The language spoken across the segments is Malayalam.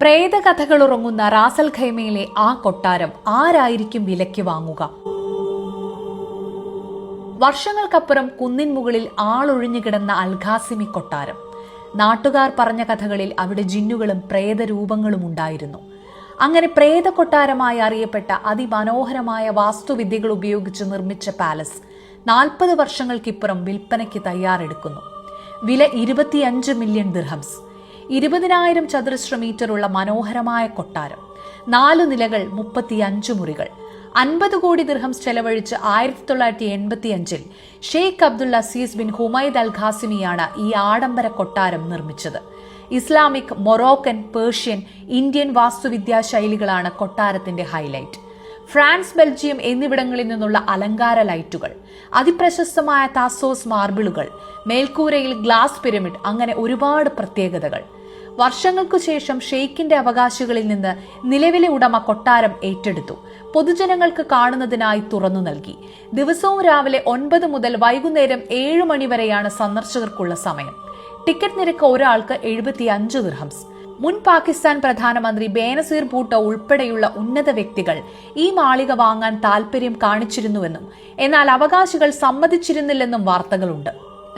പ്രേതകഥകളുറങ്ങുന്ന റാസൽ ഖൈമയിലെ ആ കൊട്ടാരം ആരായിരിക്കും വിലയ്ക്ക് വാങ്ങുക? വർഷങ്ങൾക്കപ്പുറം കുന്നിൻ മുകളിൽ ആളൊഴിഞ്ഞു കിടന്ന അൽഖാസിമി കൊട്ടാരം. നാട്ടുകാർ പറഞ്ഞ കഥകളിൽ അവിടെ ജിന്നുകളും പ്രേതരൂപങ്ങളും ഉണ്ടായിരുന്നു. അങ്ങനെ പ്രേത കൊട്ടാരമായി അറിയപ്പെട്ട അതിമനോഹരമായ വാസ്തുവിദ്യകൾ ഉപയോഗിച്ച് നിർമ്മിച്ച പാലസ് 40 വർഷങ്ങൾക്കിപ്പുറം വിൽപ്പനയ്ക്ക് തയ്യാറെടുക്കുന്നു. വില 25 മില്യൺ ദിർഹംസ്. 20,000 ചതുരശ്ര മീറ്ററുള്ള മനോഹരമായ കൊട്ടാരം, 4 നിലകൾ, 35 മുറികൾ. 50 കോടി ദിർഹംസ് ചെലവഴിച്ച് 1985 Sheikh Abdul Aziz bin Humaid Al ഖാസിമിയാണ് ഈ ആഡംബര കൊട്ടാരം നിർമ്മിച്ചത്. ഇസ്ലാമിക്, മൊറോക്കൻ, പേർഷ്യൻ, ഇന്ത്യൻ വാസ്തുവിദ്യാ ശൈലികളാണ് കൊട്ടാരത്തിന്റെ ഹൈലൈറ്റ്. ഫ്രാൻസ്, ബെൽജിയം എന്നിവിടങ്ങളിൽ നിന്നുള്ള അലങ്കാര ലൈറ്റുകൾ, അതിപ്രശസ്തമായ താസോസ് മാർബിളുകൾ, മേൽക്കൂരയിൽ ഗ്ലാസ് പിരമിഡ്, അങ്ങനെ ഒരുപാട് പ്രത്യേകതകൾ. വർഷങ്ങൾക്കു ശേഷം ഷെയ്ഖിന്റെ അവകാശികളിൽ നിന്ന് നിലവിലെ ഉടമ കൊട്ടാരം ഏറ്റെടുത്തു. പൊതുജനങ്ങൾക്ക് കാണുന്നതിനായി തുറന്നു നൽകി. ദിവസവും രാവിലെ 9 മുതൽ വൈകുന്നേരം 7 മണി വരെയാണ് സന്ദർശകർക്കുള്ള സമയം. ടിക്കറ്റ് നിരക്ക് ഒരാൾക്ക് 75 ദിർഹംസ്. മുൻ പാകിസ്ഥാൻ പ്രധാനമന്ത്രി ബേനസീർ ഭൂട്ടോ ഉൾപ്പെടെയുള്ള ഉന്നത വ്യക്തികൾ ഈ മാളിക വാങ്ങാൻ താൽപര്യം കാണിച്ചിരുന്നുവെന്നും എന്നാൽ അവകാശികൾ സമ്മതിച്ചിരുന്നില്ലെന്നും വാർത്തകളുണ്ട്.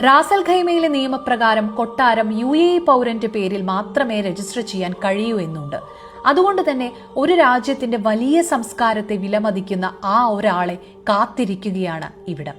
റാസൽ ഖൈമയിലെ നിയമപ്രകാരം കൊട്ടാരം UAE പൗരന്റെ പേരിൽ മാത്രമേ രജിസ്റ്റർ ചെയ്യാൻ കഴിയൂ എന്നുണ്ട്. അതുകൊണ്ട് തന്നെ ഒരു രാജ്യത്തിന്റെ വലിയ സംസ്കാരത്തെ വിലമതിക്കുന്ന ആ ഒരാളെ കാത്തിരിക്കുകയാണ് ഇവിടം.